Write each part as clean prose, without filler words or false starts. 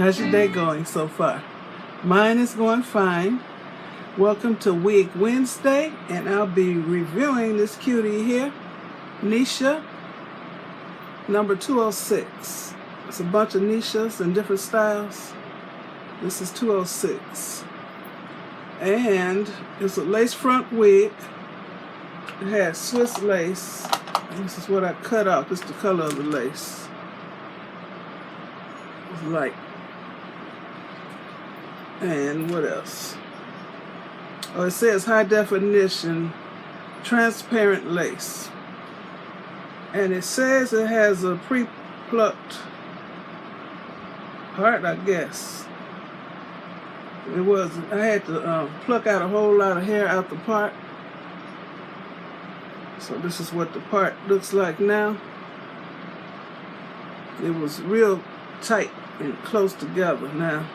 How's your day going so far? Mine is going fine. Welcome to Wig Wednesday, and I'll be reviewing this cutie here, NEESHA, number 206. It's a bunch of NEESHAs in different styles. This is 206. And it's a lace front wig. It has Swiss lace. And this is what I cut off. This is the color of the lace. It's light. And what else? Oh, it says high definition transparent lace. And it says it has a pre-plucked part, I guess. It was, I had to pluck out a whole lot of hair out the part. So this is what the part looks like now. It was real tight and close together. Now,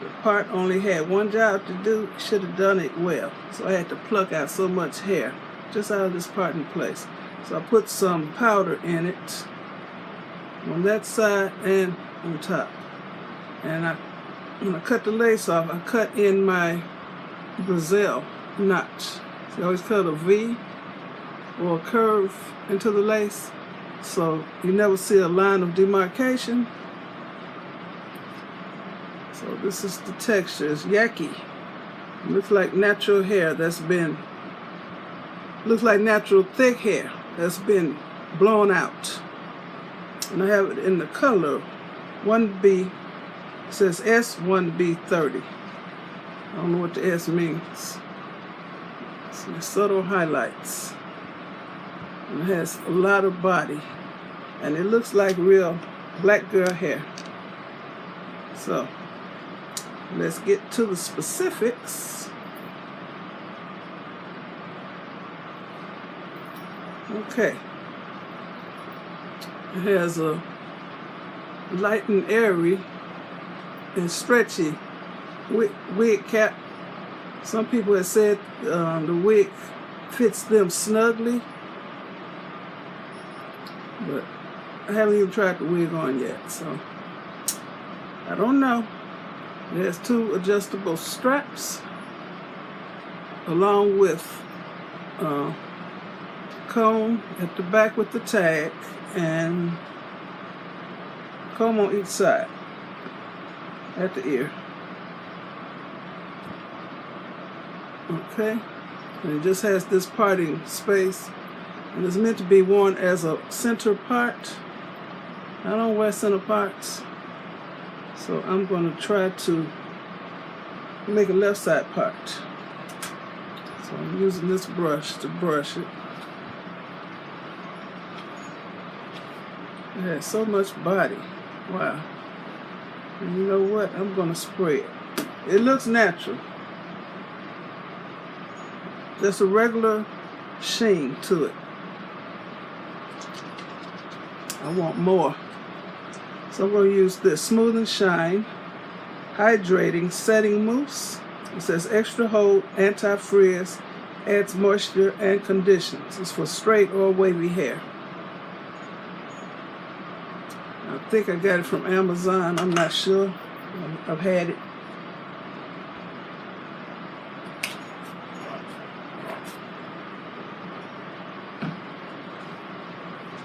the part only had one job to do. Should have done it well. So I had to pluck out so much hair just out of this part in place. So I put some powder in it on that side and on top. And when I cut the lace off, I cut in my MzBrazell notch. So I always cut a V or a curve into the lace, so you never see a line of demarcation. So this is the texture. It's yucky. It looks like natural hair that's been, looks like natural thick hair that's been blown out. And I have it in the color 1B. It says S1B30. I don't know what the S means. Some subtle highlights. And it has a lot of body. And it looks like real black girl hair. So, let's get to the specifics. Okay. It has a light and airy and stretchy wig cap. Some people have said the wig fits them snugly, but I haven't even tried the wig on yet, so I don't know. It has two adjustable straps along with comb at the back with the tag and comb on each side at the ear. Okay, and it just has this parting space, and it's meant to be worn as a center part. I don't wear center parts, so I'm going to try to make a left side part. So I'm using this brush to brush it. It has so much body. Wow. And you know what? I'm going to spray it. It looks natural. There's a regular sheen to it. I want more. So I'm going to use this Smooth and Shine Hydrating Setting Mousse. It says extra hold, anti-frizz, adds moisture and conditions. It's for straight or wavy hair. I think I got it from Amazon. I'm not sure. I've had it.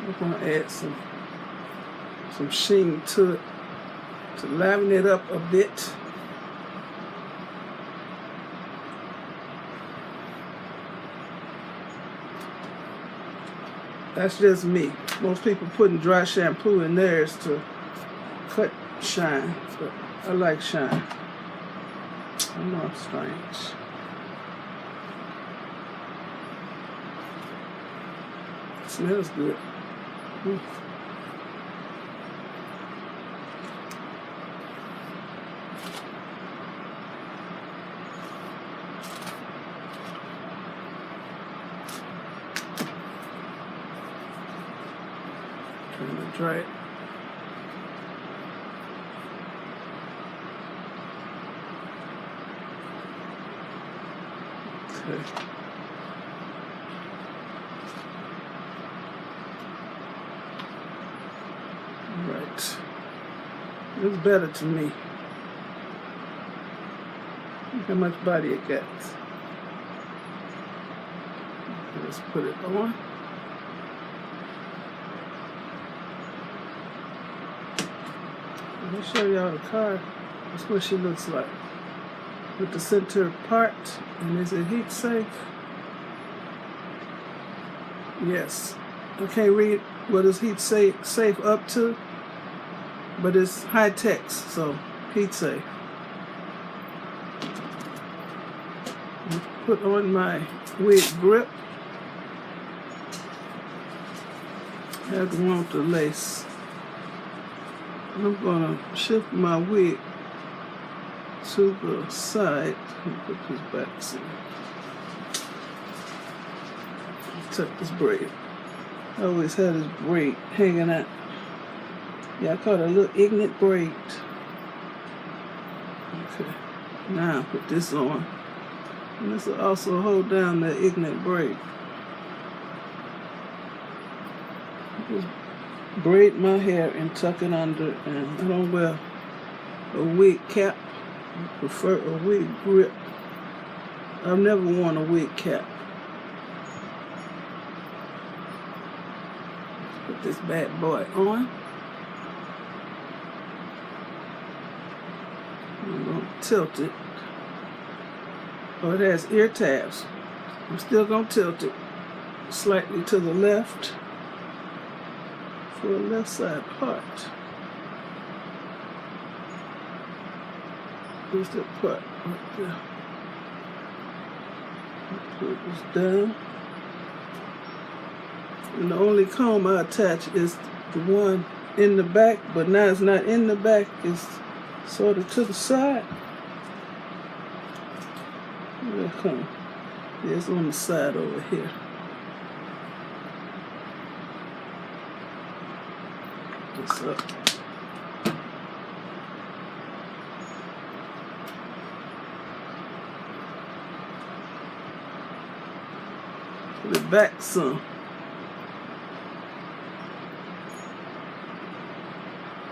I'm going to add some sheen to it to liven it up a bit. That's just me. Most people putting dry shampoo in theirs to cut shine, but I like shine. I know it's strange. It smells good. Okay. Trying to dry it. Okay. Right. It's better to me. Look how much body it got. Let's put it on. Let me show y'all the car. That's what she looks like. With the center part. And is it heat safe? Yes. I can't read what is heat safe up to, but it's high text, so heat safe. Put on my wig grip. I have to want the lace. I'm gonna shift my wig to the side. Let me put this back. See. Tuck this braid. I always had this braid hanging out. Yeah, I call it a little ignorant braid. Okay, now put this on. And this will also hold down that ignorant braid. Just braid my hair and tuck it under, and I don't wear a wig cap. I prefer a wig grip. I've never worn a wig cap. Put this bad boy on. I'm going to tilt it. Oh, it has ear tabs. I'm still going to tilt it slightly to the left for the left side part. Here's that part right there. Put this down. And the only comb I attach is the one in the back, but now it's not in the back, it's sort of to the side. Where it come? Yeah, it's on the side over here. This up. Put it back some.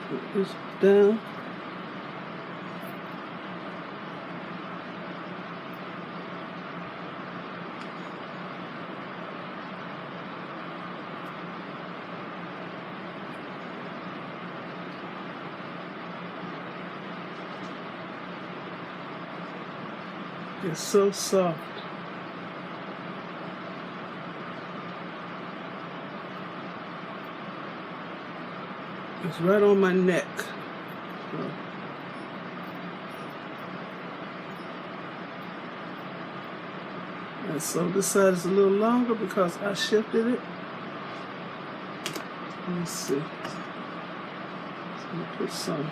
Put this down. It's so soft. It's right on my neck. And so this side is a little longer because I shifted it. Let's see. So I'm gonna put some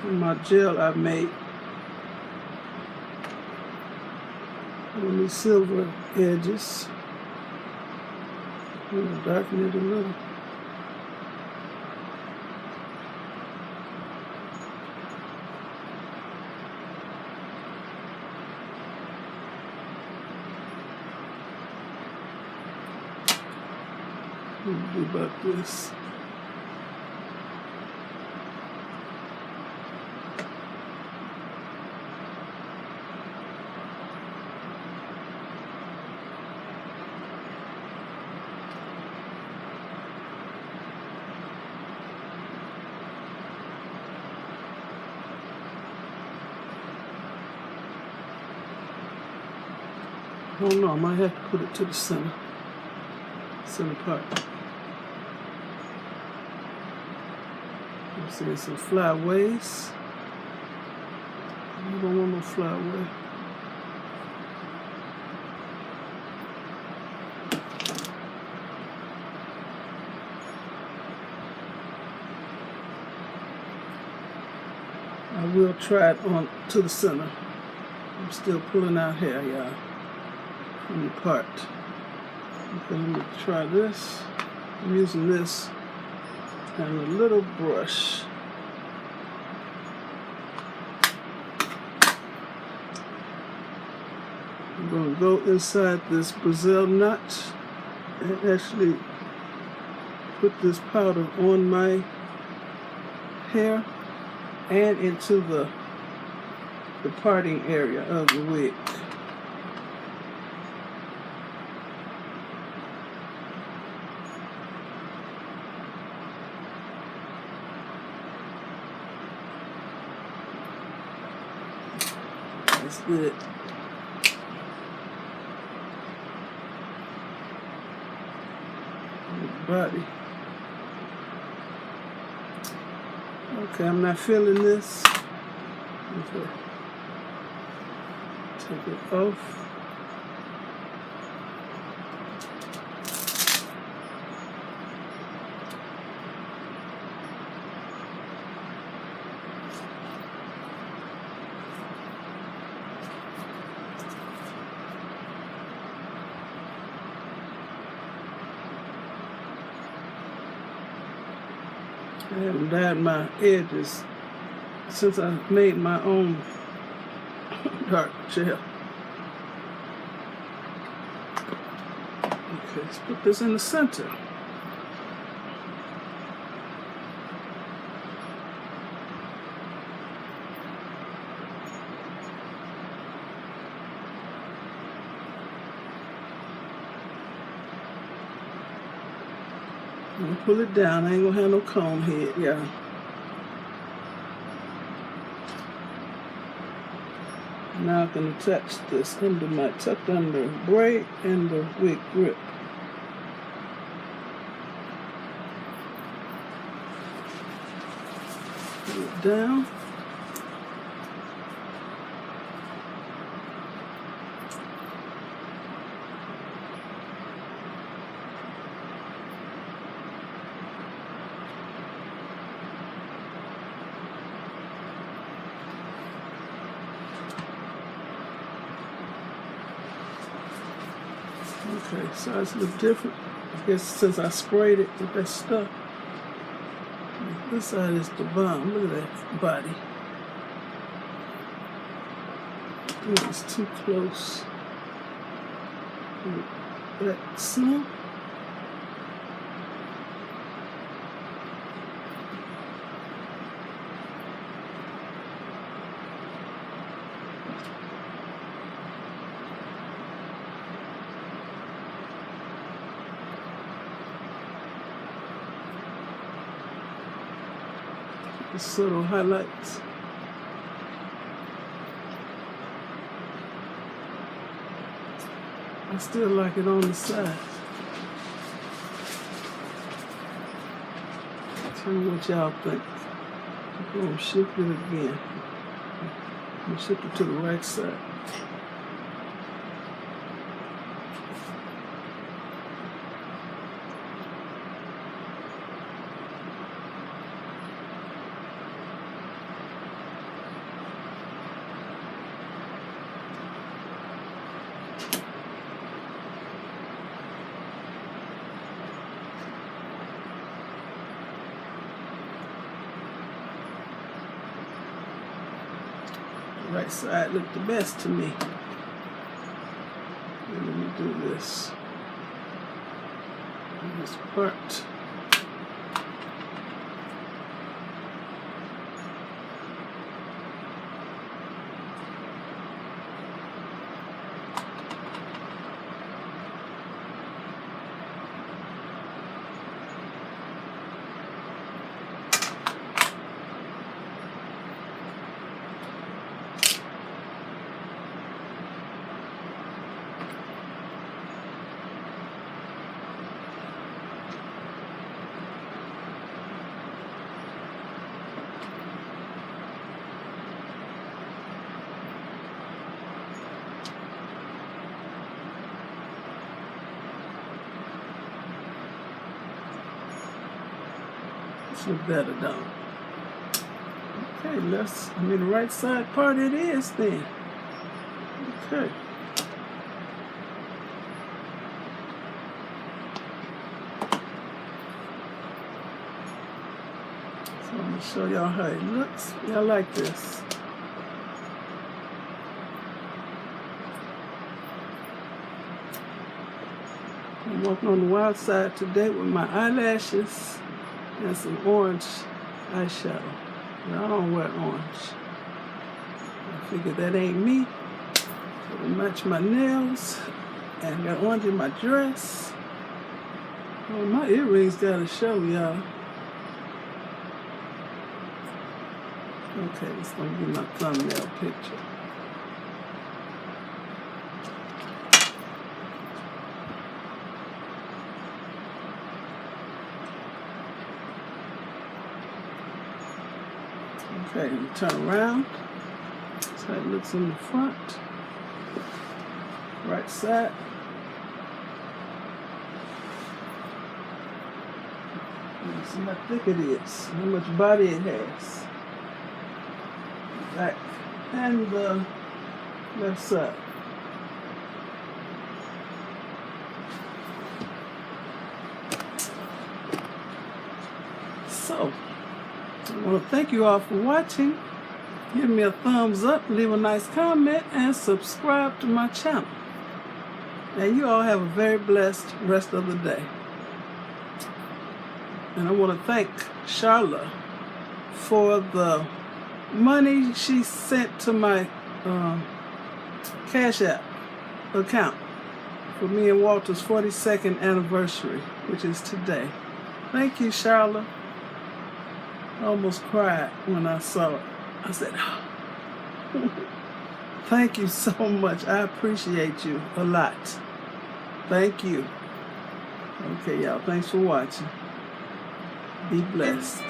in my gel I made. On these silver edges. I'm gonna darken it a little. Do about this. Oh no, I might have to put it to the center part. I'm seeing some flyaways. I don't want no flyaway. I will try it on to the center. I'm still pulling out hair, y'all, from the part. Okay, let me try this. I'm using this and a little brush. I'm going to go inside this MzBrazell knot and actually put this powder on my hair and into the parting area of the wig. That's good. Body. Okay, I'm not feeling this. Okay. Take it off. I haven't dyed my edges since I made my own dark gel. Okay, let's put this in the center. I'm gonna pull it down. I ain't gonna have no comb head, y'all. Now I can attach this under my tucked under braid and the wig grip. Pull it down. Okay, sides look different. I guess since I sprayed it with that stuff. This side is the bottom. Look at that body. It's too close. That some. Subtle highlights. I still like it on the side. Tell me what y'all think. I'm going to shift it again. I'm going to shift it to the right side. Right side looked the best to me. Let me do this. This part. Look better, don't it? Okay, the right side part it is then. Okay. So I'm gonna show y'all how it looks. Y'all like this? I'm working on the wild side today with my eyelashes and some orange eyeshadow. But I don't wear orange. I figured that ain't me. So to match my nails. And got orange in my dress. Oh, my earrings gotta show, y'all. Okay, it's gonna be my thumbnail picture. Okay, and turn around. That's how it looks in the front. Right side. Let's see how thick it is, how much body it has. Back and the left side. So, I want to thank you all for watching. Give me a thumbs up, leave a nice comment, and subscribe to my channel. And you all have a very blessed rest of the day. And I want to thank Charlotte for the money she sent to my Cash App account for me and Walter's 42nd anniversary, which is today. Thank you, Charlotte. I almost cried when I saw it. I said, oh. Thank you so much. I appreciate you a lot. Thank you. Okay, y'all. Thanks for watching. Be blessed.